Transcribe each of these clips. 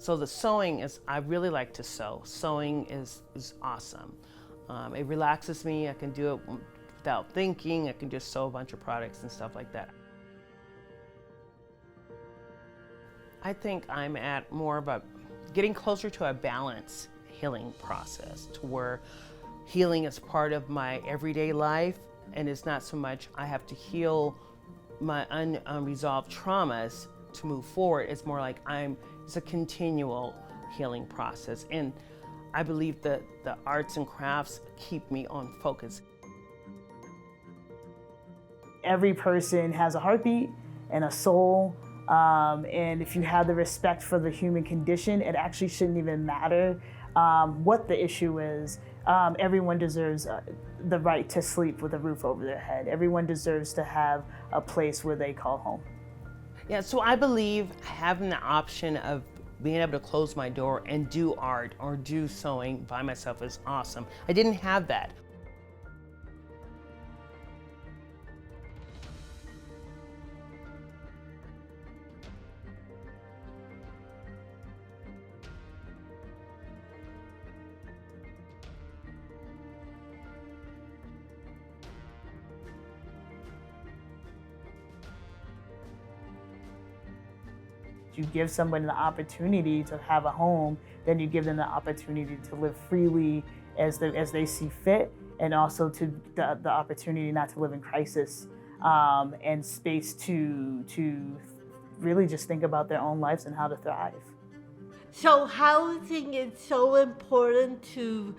So the sewing is, I really like to sew. Sewing is awesome. It relaxes me. I can do it without thinking. I can just sew a bunch of products and stuff like that. I think I'm at more of a, getting closer to a balanced healing process, to where healing is part of my everyday life, and it's not so much I have to heal my unresolved traumas to move forward. It's more like it's a continual healing process. And I believe that the arts and crafts keep me on focus. Every person has a heartbeat and a soul. And if you have the respect for the human condition, it actually shouldn't even matter what the issue is. Everyone deserves the right to sleep with a roof over their head. Everyone deserves to have a place where they call home. Yeah, so I believe having the option of being able to close my door and do art or do sewing by myself is awesome. I didn't have that. You give someone the opportunity to have a home, then you give them the opportunity to live freely as they see fit, and also to the opportunity not to live in crisis, and space to really just think about their own lives and how to thrive. So housing is so important to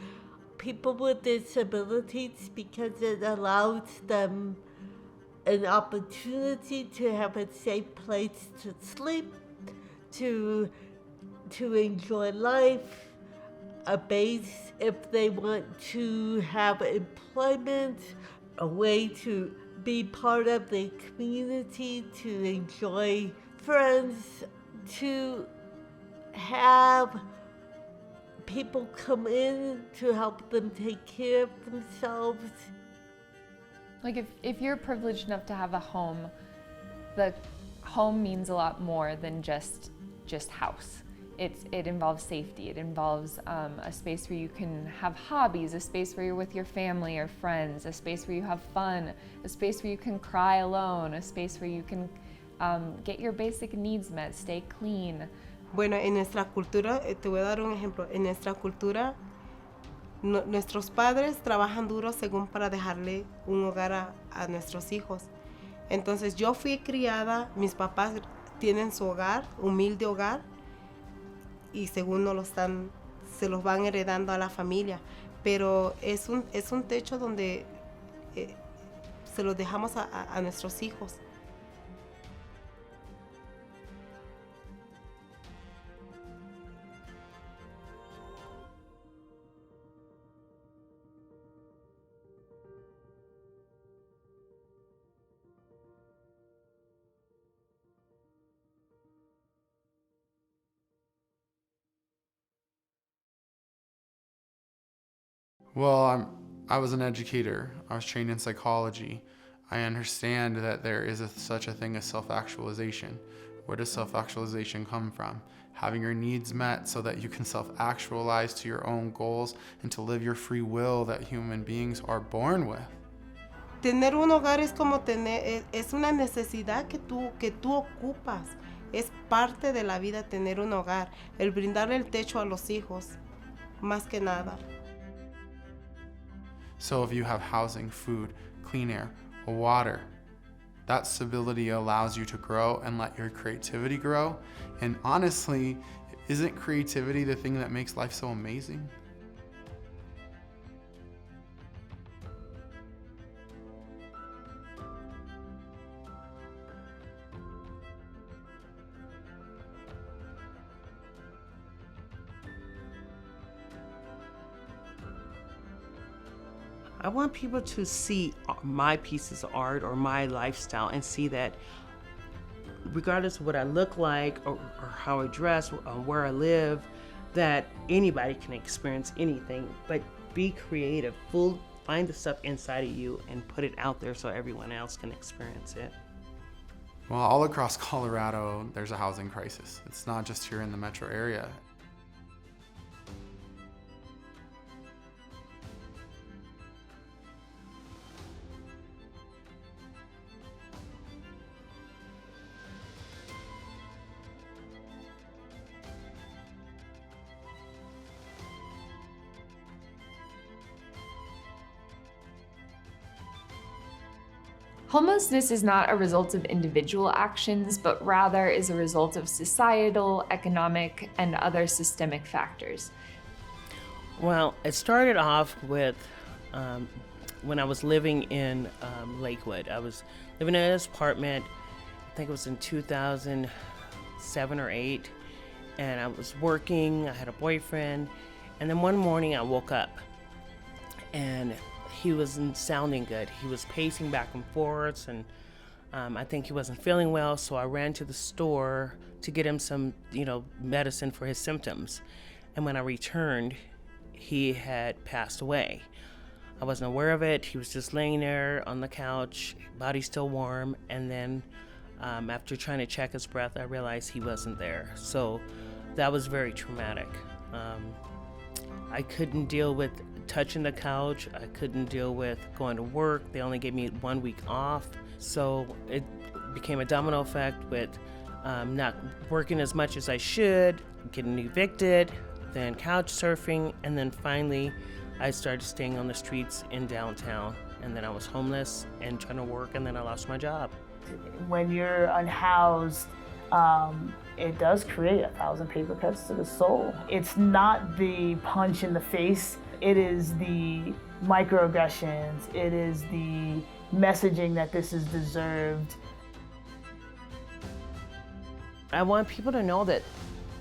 people with disabilities because it allows them an opportunity to have a safe place to sleep, to enjoy life, a base if they want to have employment, a way to be part of the community, to enjoy friends, to have people come in to help them take care of themselves. Like if you're privileged enough to have a home, the home means a lot more than just house. It involves safety. It involves a space where you can have hobbies, a space where you're with your family or friends, a space where you have fun, a space where you can cry alone, a space where you can get your basic needs met, stay clean. Bueno, en nuestra cultura, te voy a dar un ejemplo. En nuestra cultura, nuestros padres trabajan duro según para dejarle un hogar a nuestros hijos. Entonces yo fui criada, mis papás tienen su hogar, humilde hogar, y según se los van heredando a la familia. Pero es un techo donde se los dejamos a nuestros hijos. Well, I was an educator. I was trained in psychology. I understand that there is such a thing as self-actualization. Where does self-actualization come from? Having your needs met so that you can self-actualize to your own goals and to live your free will that human beings are born with. Tener un hogar es como es una necesidad que tú ocupas. Es parte de la vida tener un hogar, el brindarle el techo a los hijos, más que nada. So if you have housing, food, clean air, water, that stability allows you to grow and let your creativity grow. And honestly, isn't creativity the thing that makes life so amazing? I want people to see my pieces of art or my lifestyle and see that regardless of what I look like or how I dress or where I live, that anybody can experience anything, but be creative. Find the stuff inside of you and put it out there so everyone else can experience it. Well, all across Colorado, there's a housing crisis. It's not just here in the metro area. Homelessness is not a result of individual actions, but rather is a result of societal, economic, and other systemic factors. Well, it started off with when I was living in Lakewood. I was living in this apartment, I think it was in 2007 or 8, and I was working, I had a boyfriend, and then one morning I woke up and he wasn't sounding good. He was pacing back and forth, and I think he wasn't feeling well, so I ran to the store to get him some, medicine for his symptoms. And when I returned, he had passed away. I wasn't aware of it. He was just laying there on the couch, body still warm, and then after trying to check his breath, I realized he wasn't there. So that was very traumatic. I couldn't deal with touching the couch. I couldn't deal with going to work. They only gave me 1 week off. So it became a domino effect with not working as much as I should, getting evicted, then couch surfing, and then finally I started staying on the streets in downtown. And then I was homeless and trying to work, and then I lost my job. When you're unhoused, it does create 1,000 paper cuts to the soul. It's not the punch in the face. It is the microaggressions. It is the messaging that this is deserved. I want people to know that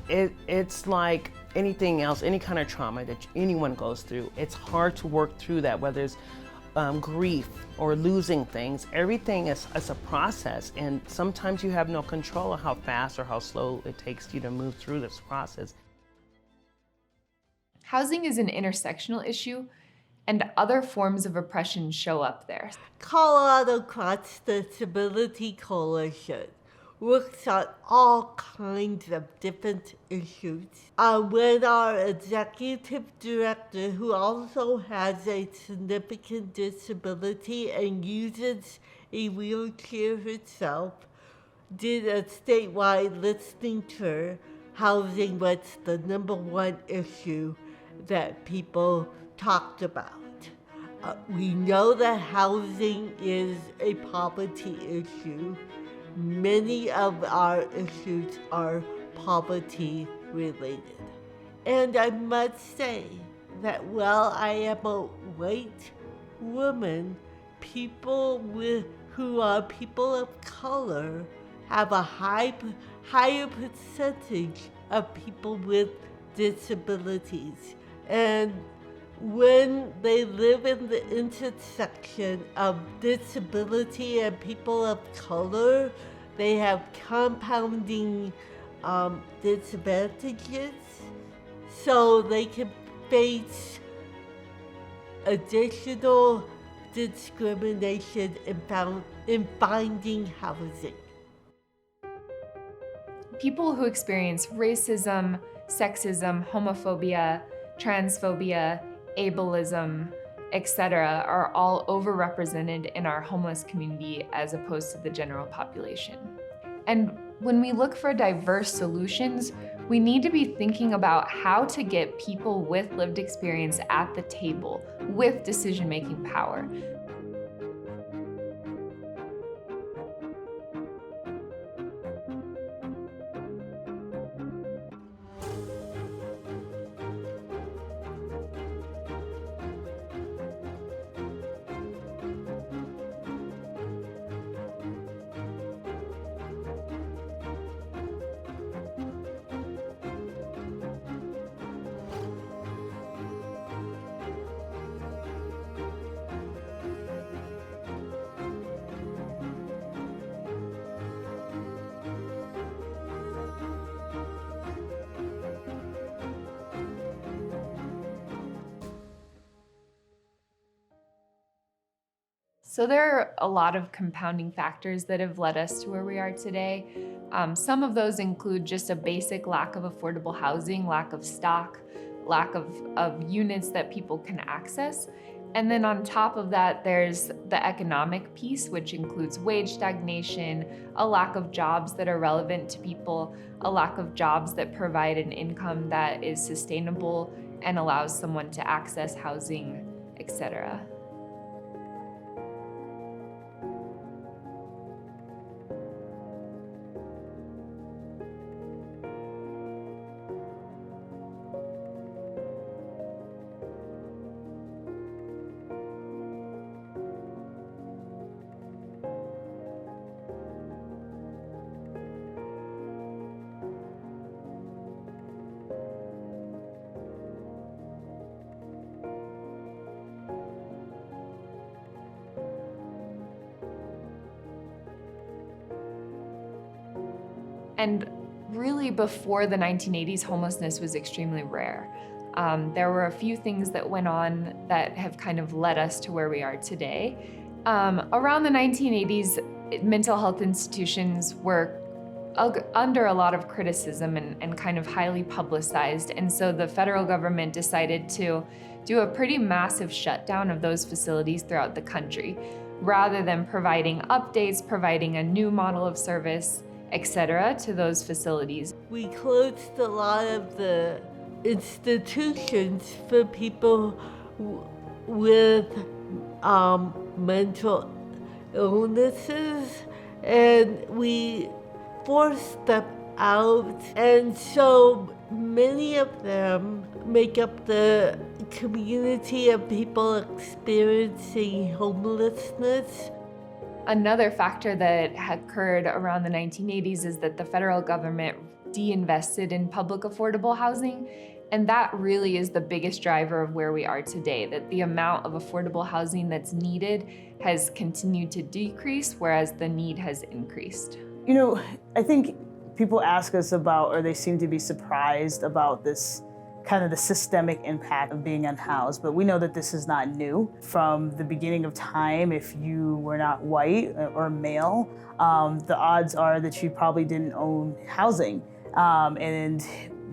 it's like anything else, any kind of trauma that anyone goes through. It's hard to work through that, whether it's grief or losing things. Everything is a process, and sometimes you have no control of how fast or how slow it takes you to move through this process. Housing is an intersectional issue, and other forms of oppression show up there. Colorado Accessibility Coalition works on all kinds of different issues. When our executive director, who also has a significant disability and uses a wheelchair herself, did a statewide listening tour, housing was the #1 issue that people talked about. We know that housing is a poverty issue. Many of our issues are poverty related. And I must say that while I am a white woman, people who are people of color have a higher percentage of people with disabilities. And when they live in the intersection of disability and people of color, they have compounding disadvantages, so they can face additional discrimination in finding housing. People who experience racism, sexism, homophobia, transphobia, ableism, etc. are all overrepresented in our homeless community as opposed to the general population. And when we look for diverse solutions, we need to be thinking about how to get people with lived experience at the table with decision-making power. So there are a lot of compounding factors that have led us to where we are today. Some of those include just a basic lack of affordable housing, lack of stock, lack of units that people can access. And then on top of that, there's the economic piece, which includes wage stagnation, a lack of jobs that are relevant to people, a lack of jobs that provide an income that is sustainable and allows someone to access housing, etc. And really before the 1980s, homelessness was extremely rare. There were a few things that went on that have kind of led us to where we are today. Around the 1980s, mental health institutions were under a lot of criticism and kind of highly publicized. And so the federal government decided to do a pretty massive shutdown of those facilities throughout the country, rather than providing updates, providing a new model of service, etc., to those facilities. We closed a lot of the institutions for people with mental illnesses, and we forced them out. And so many of them make up the community of people experiencing homelessness. Another factor that occurred around the 1980s is that the federal government de-invested in public affordable housing, and that really is the biggest driver of where we are today, that the amount of affordable housing that's needed has continued to decrease, whereas the need has increased. You know, I think people ask us about, or they seem to be surprised about this kind of the systemic impact of being unhoused, but we know that this is not new. From the beginning of time, if you were not white or male, the odds are that you probably didn't own housing, and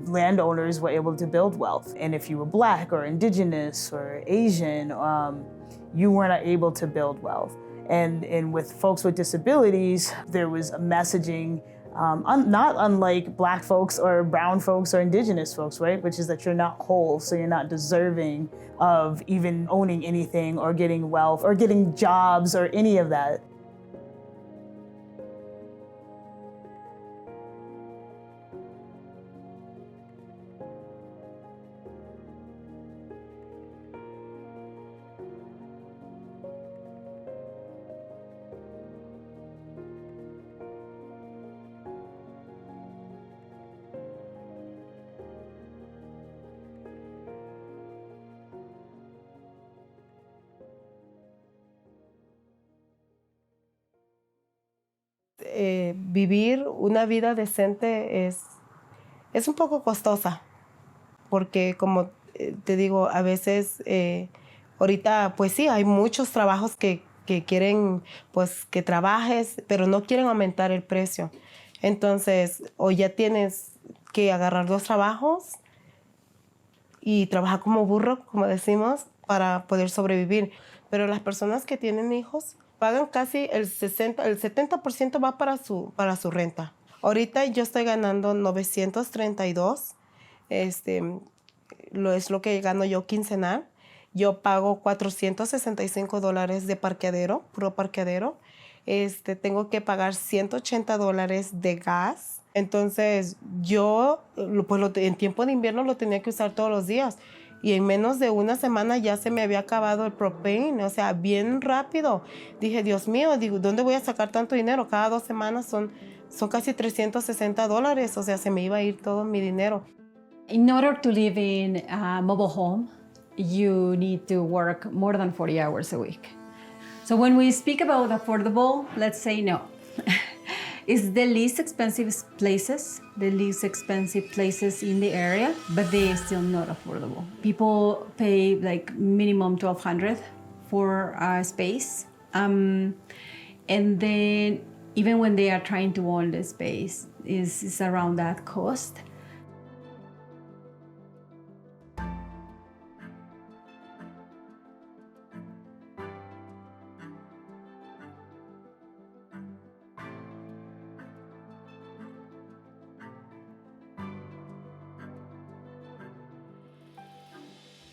landowners were able to build wealth. And if you were Black or Indigenous or Asian, you were not able to build wealth. And with folks with disabilities, there was a messaging not unlike Black folks or brown folks or Indigenous folks, right? Which is that you're not whole, so you're not deserving of even owning anything or getting wealth or getting jobs or any of that. Vivir una vida decente es un poco costosa, porque como te digo, a veces ahorita pues sí, hay muchos trabajos que quieren pues que trabajes, pero no quieren aumentar el precio. Entonces, o ya tienes que agarrar 2 trabajos y trabajar como burro, como decimos, para poder sobrevivir. Pero las personas que tienen hijos pagan casi el 70% va para su renta. Ahorita yo estoy ganando 932, es lo que gano yo quincenal. Yo pago $465 de parqueadero, puro parqueadero. Tengo que pagar $180 de gas. Entonces yo, pues en tiempo de invierno lo tenía que usar todos los días. Y en menos de una semana ya se me había acabado el propane, o sea, bien rápido. Dije, Dios mío, digo, ¿dónde voy a sacar tanto dinero? Cada 2 semanas son casi $360, o sea, se me iba a ir todo mi dinero. In order to live in a mobile home, you need to work more than 40 hours a week. So when we speak about affordable, let's say no. It's the least expensive places in the area, but they are still not affordable. People pay like minimum $1,200 for a space, And then even when they are trying to own the space, is around that cost.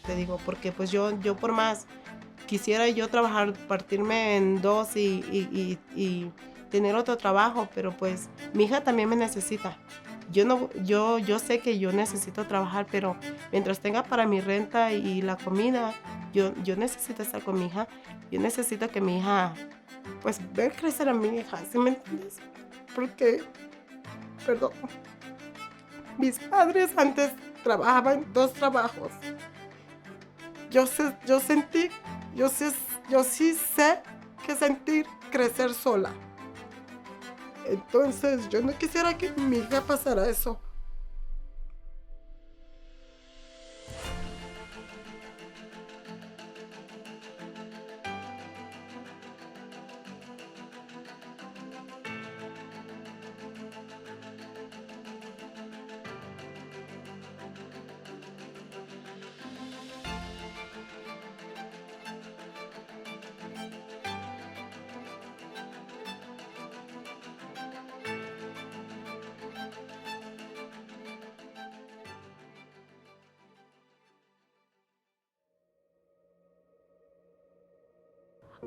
Te digo, porque pues yo por más quisiera yo trabajar, partirme en dos y tener otro trabajo, pero pues mi hija también me necesita. Yo sé que yo necesito trabajar, pero mientras tenga para mi renta y la comida, yo necesito estar con mi hija. Yo necesito que mi hija, pues ver crecer a mi hija, ¿sí me entiendes? Porque, perdón, mis padres antes trabajaban 2 trabajos. Yo sí sé que sentir crecer sola. Entonces, yo no quisiera que mi hija pasara eso.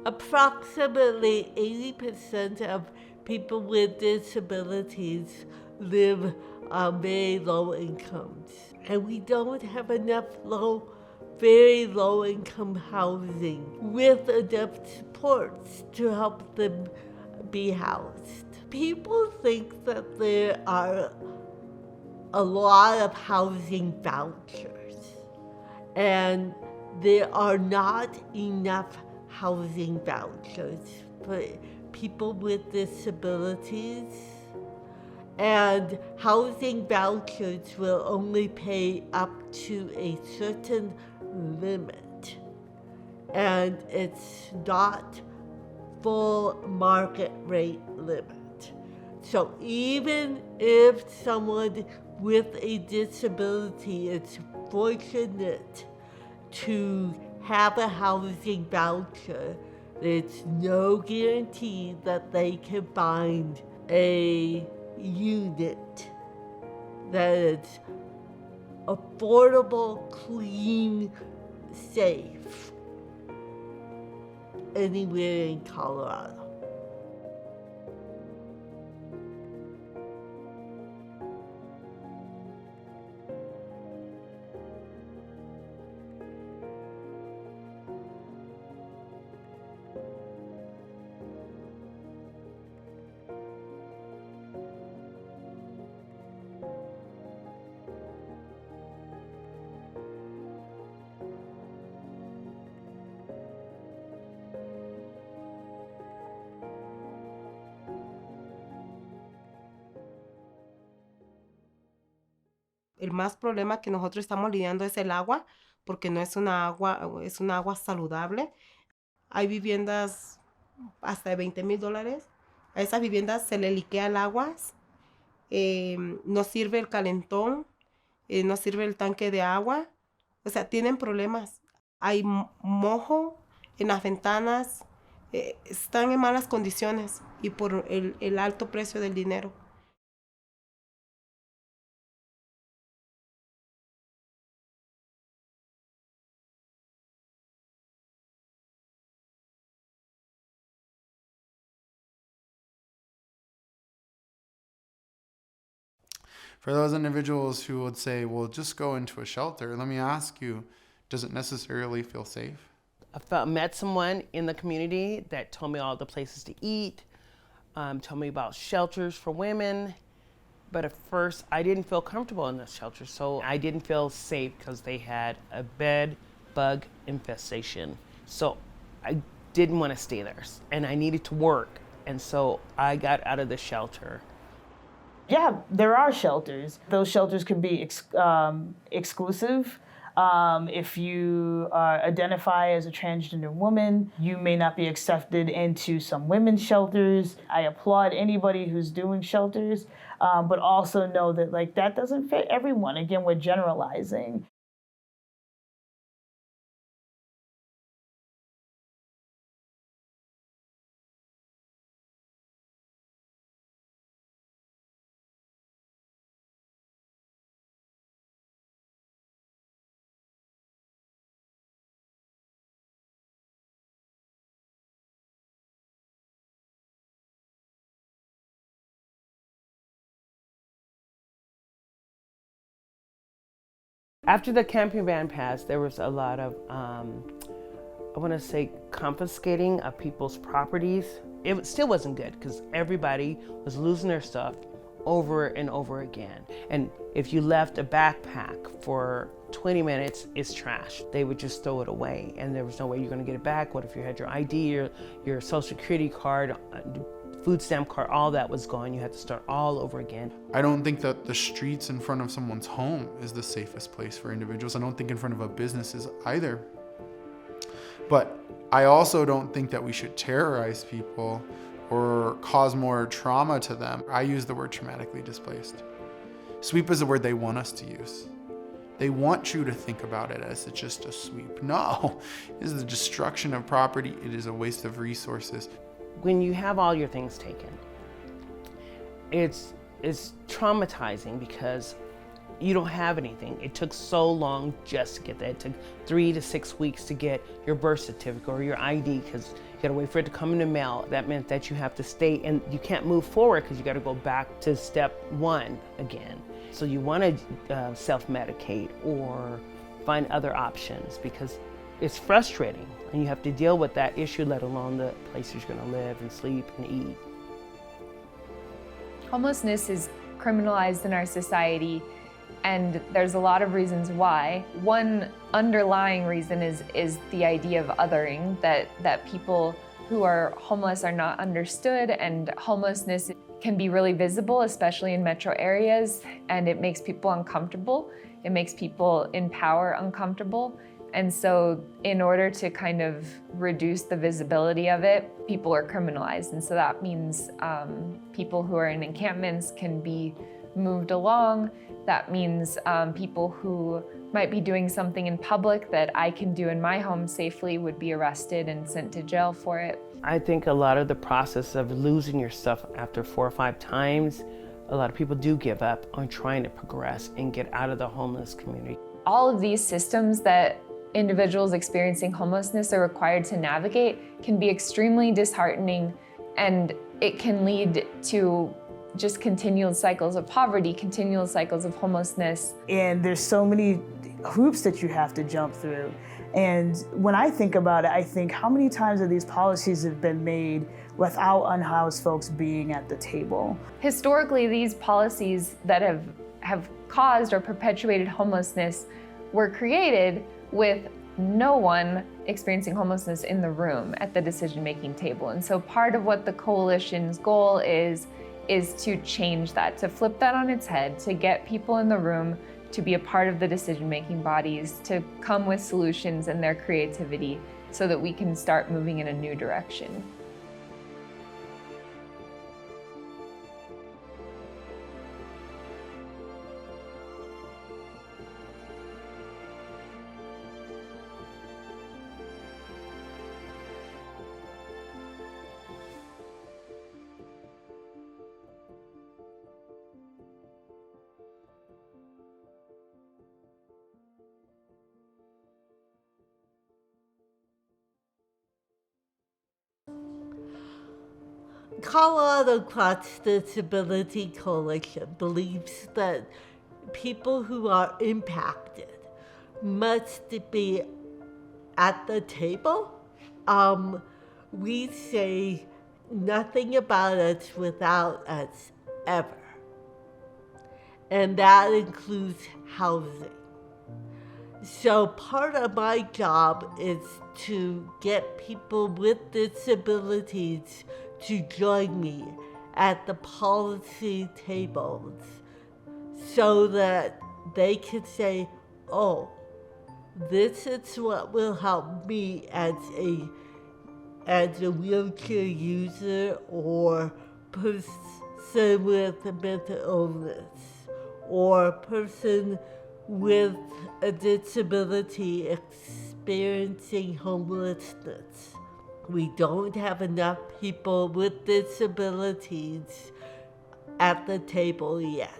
Approximately 80% of people with disabilities live on very low incomes. And we don't have enough very low income housing with enough supports to help them be housed. People think that there are a lot of housing vouchers, and there are not enough housing vouchers for people with disabilities, and housing vouchers will only pay up to a certain limit, and it's not full market rate limit. So even if someone with a disability is fortunate to have a housing voucher, there's no guarantee that they can find a unit that is affordable, clean, safe anywhere in Colorado. El más problema que nosotros estamos lidiando es el agua, porque no es una agua, es una agua saludable. Hay viviendas hasta de $20,000. A esas viviendas se le liquea el agua, no sirve el calentón, no sirve el tanque de agua. O sea, tienen problemas. Hay mojo en las ventanas, están en malas condiciones y por el alto precio del dinero. For those individuals who would say, well, just go into a shelter, let me ask you, does it necessarily feel safe? I met someone in the community that told me all the places to eat, told me about shelters for women, but at first I didn't feel comfortable in the shelter, so I didn't feel safe because they had a bed bug infestation. So I didn't want to stay there, and I needed to work, and so I got out of the shelter. Yeah, there are shelters. Those shelters can be exclusive. If you identify as a transgender woman, you may not be accepted into some women's shelters. I applaud anybody who's doing shelters, but also know that like that doesn't fit everyone. Again, we're generalizing. After the camping ban passed, there was a lot of, I want to say, confiscating of people's properties. It still wasn't good because everybody was losing their stuff over and over again. And if you left a backpack for 20 minutes, it's trash. They would just throw it away and there was no way you're going to get it back. What if you had your ID, your social security card, food stamp card, all that was gone. You had to start all over again. I don't think that the streets in front of someone's home is the safest place for individuals. I don't think in front of a business is either. But I also don't think that we should terrorize people or cause more trauma to them. I use the word traumatically displaced. Sweep is the word they want us to use. They want you to think about it as just a sweep. No, it is the destruction of property. It is a waste of resources. When you have all your things taken, it's traumatizing because you don't have anything. It took so long just to get that. It took 3 to 6 weeks to get your birth certificate or your ID because you gotta wait for it to come in the mail. That meant that you have to stay and you can't move forward because you gotta go back to step 1 again. So you wanna self-medicate or find other options because it's frustrating and you have to deal with that issue, let alone the places you're gonna live and sleep and eat. Homelessness is criminalized in our society, and there's a lot of reasons why. One underlying reason is the idea of othering, that people who are homeless are not understood, and homelessness can be really visible, especially in metro areas, and it makes people uncomfortable. It makes people in power uncomfortable. And so in order to kind of reduce the visibility of it, people are criminalized. And so that means people who are in encampments can be moved along. That means people who might be doing something in public that I can do in my home safely would be arrested and sent to jail for it. I think a lot of the process of losing your stuff after 4 or 5 times, a lot of people do give up on trying to progress and get out of the homeless community. All of these systems that individuals experiencing homelessness are required to navigate can be extremely disheartening, and it can lead to just continual cycles of poverty, continual cycles of homelessness. And there's so many hoops that you have to jump through. And when I think about it, I think how many times have these policies have been made without unhoused folks being at the table? Historically, these policies that have caused or perpetuated homelessness were created with no one experiencing homelessness in the room at the decision-making table. And so part of what the coalition's goal is to change that, to flip that on its head, to get people in the room to be a part of the decision-making bodies, to come with solutions and their creativity so that we can start moving in a new direction. Colorado Cross Disability Coalition believes that people who are impacted must be at the table. We say nothing about us without us ever. And that includes housing. So part of my job is to get people with disabilities to join me at the policy tables so that they can say, oh, this is what will help me as a wheelchair user or person with a mental illness or person with a disability experiencing homelessness. We don't have enough people with disabilities at the table yet.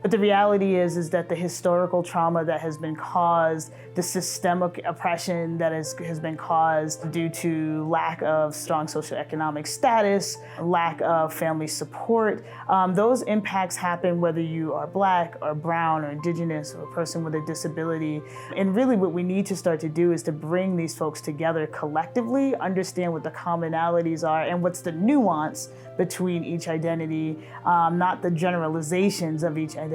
But the reality is that the historical trauma that has been caused, the systemic oppression that has been caused due to lack of strong socioeconomic status, lack of family support, those impacts happen whether you are Black or brown or indigenous or a person with a disability. And really what we need to start to do is to bring these folks together collectively, understand what the commonalities are and what's the nuance between each identity, not the generalizations of each identity,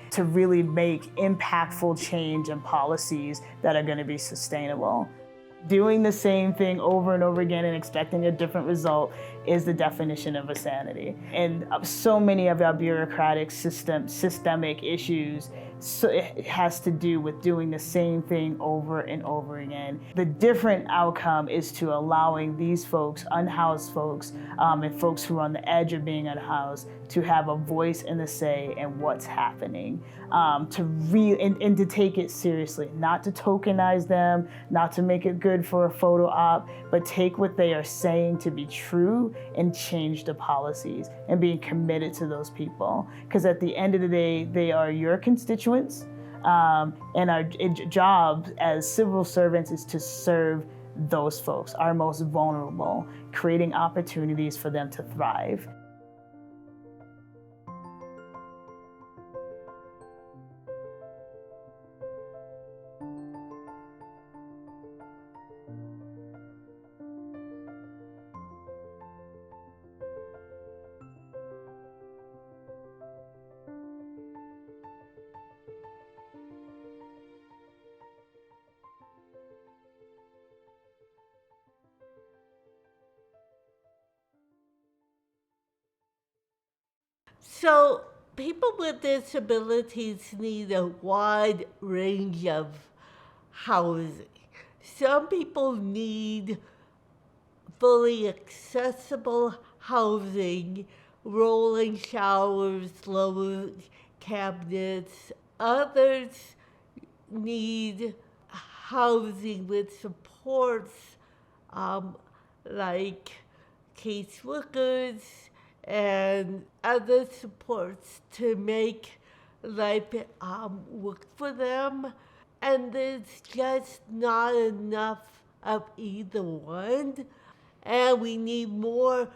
to really make impactful change and policies that are going to be sustainable. Doing the same thing over and over again and expecting a different result is the definition of insanity. And so many of our bureaucratic systemic issues, so it has to do with doing the same thing over and over again. The different outcome is to allowing these folks, unhoused folks, and folks who are on the edge of being unhoused, to have a voice and a say in what's happening, and to take it seriously, not to tokenize them, not to make it good for a photo op, but take what they are saying to be true and change the policies and being committed to those people. Because at the end of the day, they are your constituents, and our job as civil servants is to serve those folks, our most vulnerable, creating opportunities for them to thrive. So people with disabilities need a wide range of housing. Some people need fully accessible housing, rolling showers, lower cabinets. Others need housing with supports like caseworkers and other supports to make life work for them. And there's just not enough of either one. And we need more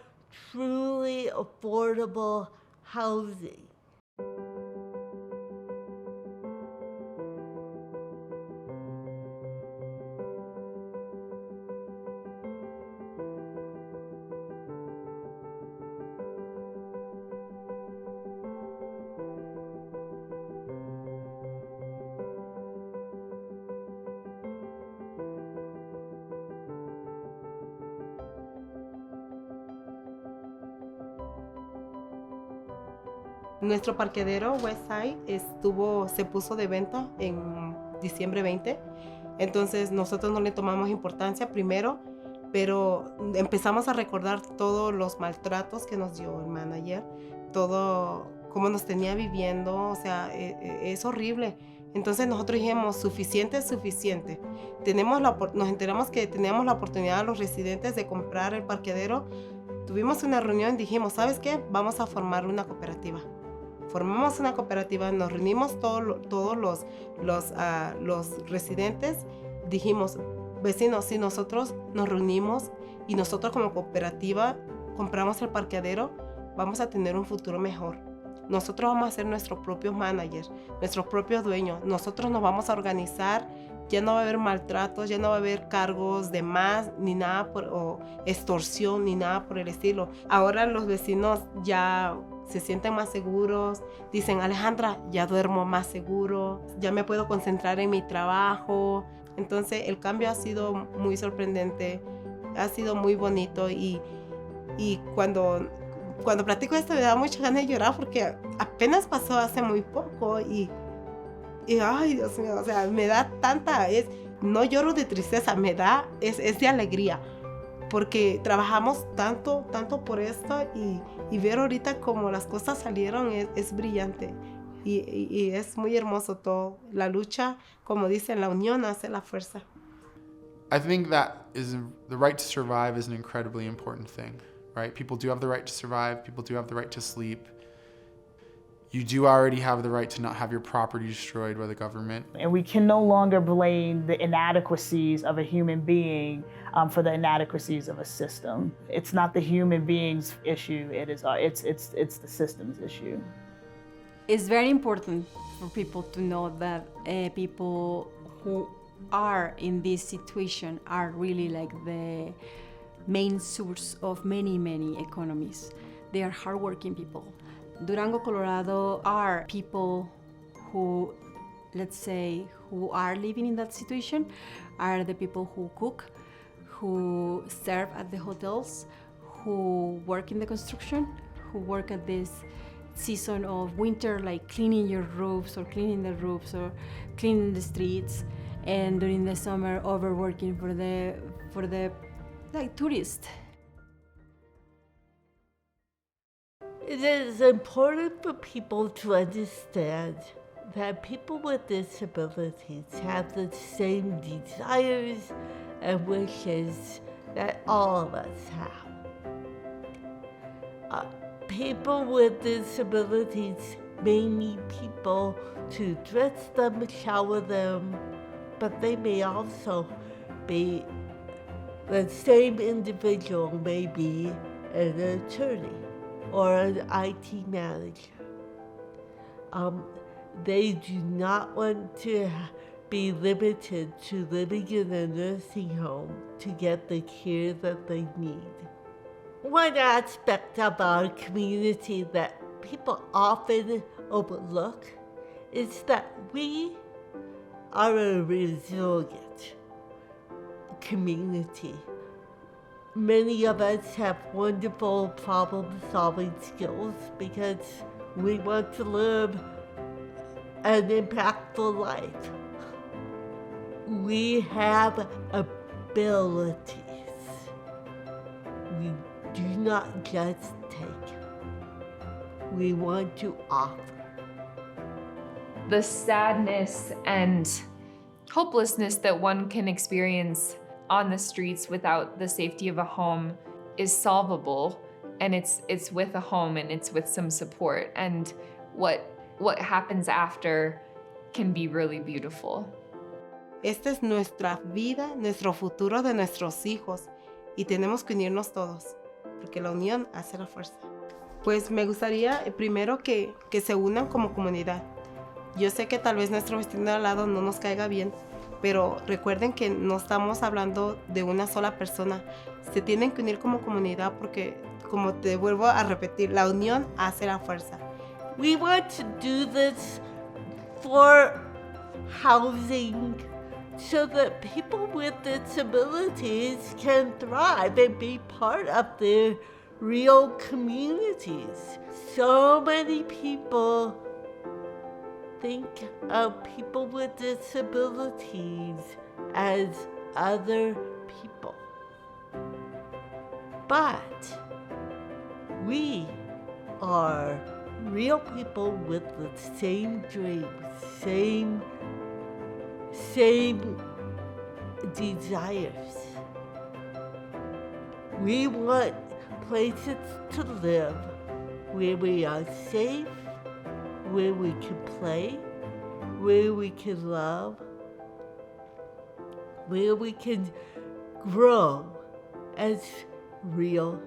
truly affordable housing. Nuestro parqueadero Westside se puso de venta en diciembre 20. Entonces nosotros no le tomamos importancia primero, pero empezamos a recordar todos los maltratos que nos dio el manager, todo cómo nos tenía viviendo, o sea, es horrible. Entonces nosotros dijimos, suficiente es suficiente. Nos enteramos que teníamos la oportunidad los residentes de comprar el parqueadero. Tuvimos una reunión y dijimos, ¿sabes qué? Vamos a formar una cooperativa. Formamos una cooperativa, nos reunimos todos los residentes, dijimos, vecinos, si nosotros nos reunimos y nosotros como cooperativa compramos el parqueadero, vamos a tener un futuro mejor. Nosotros vamos a ser nuestros propios managers, nuestros propios dueños. Nosotros nos vamos a organizar, ya no va a haber maltratos, ya no va a haber cargos de más, ni nada o extorsión, ni nada por el estilo. Ahora los vecinos ya se sienten más seguros, dicen, Alejandra, ya duermo más seguro, ya me puedo concentrar en mi trabajo. Entonces el cambio ha sido muy sorprendente, ha sido muy bonito y cuando platico esto me da mucha ganas de llorar porque apenas pasó hace muy poco y Y ay, Dios mío, o sea, me da tanta, no lloro de tristeza, es de alegría, porque trabajamos tanto por esto y ver ahorita cómo las cosas salieron es brillante y es muy hermoso todo. La lucha, como dicen, la unión hace la fuerza. I think that the right to survive is an incredibly important thing, right? People do have the right to survive. People do have the right to sleep. You do already have the right to not have your property destroyed by the government. And we can no longer blame the inadequacies of a human being for the inadequacies of a system. It's not the human being's issue, it's the system's issue. It's very important for people to know that people who are in this situation are really like the main source of many economies. They are hardworking people. Durango, Colorado are people who, let's say, who are living in that situation, are the people who cook, who serve at the hotels, who work in the construction, who work at this season of winter, like cleaning your roofs or cleaning the roofs or cleaning the streets, and during the summer overworking for the like tourists. It is important for people to understand that people with disabilities have the same desires and wishes that all of us have. People with disabilities may need people to dress them, shower them, but they may also be, the same individual may be an attorney or an IT manager. They do not want to be limited to living in a nursing home to get the care that they need. One aspect of our community that people often overlook is that we are a resilient community. Many of us have wonderful problem-solving skills because we want to live an impactful life. We have abilities. We do not just take. We want to offer. The sadness and hopelessness that one can experience on the streets without the safety of a home is solvable, and it's with a home and it's with some support, and what happens after can be really beautiful. Esta es nuestra vida, nuestro futuro de nuestros hijos y tenemos que unirnos todos porque la unión hace la fuerza. Pues me gustaría primero que se unan como comunidad. Yo sé que tal vez nuestro vecino de al lado no nos caiga bien, pero recuerden que no estamos hablando de una sola persona. Se tienen que unir como comunidad porque, como te vuelvo a repetir, la unión hace la fuerza. We want to do this for housing so that people with disabilities can thrive and be part of their real communities. So many people think of people with disabilities as other people. But we are real people with the same dreams, same desires. We want places to live where we are safe, where we can play, where we can love, where we can grow as real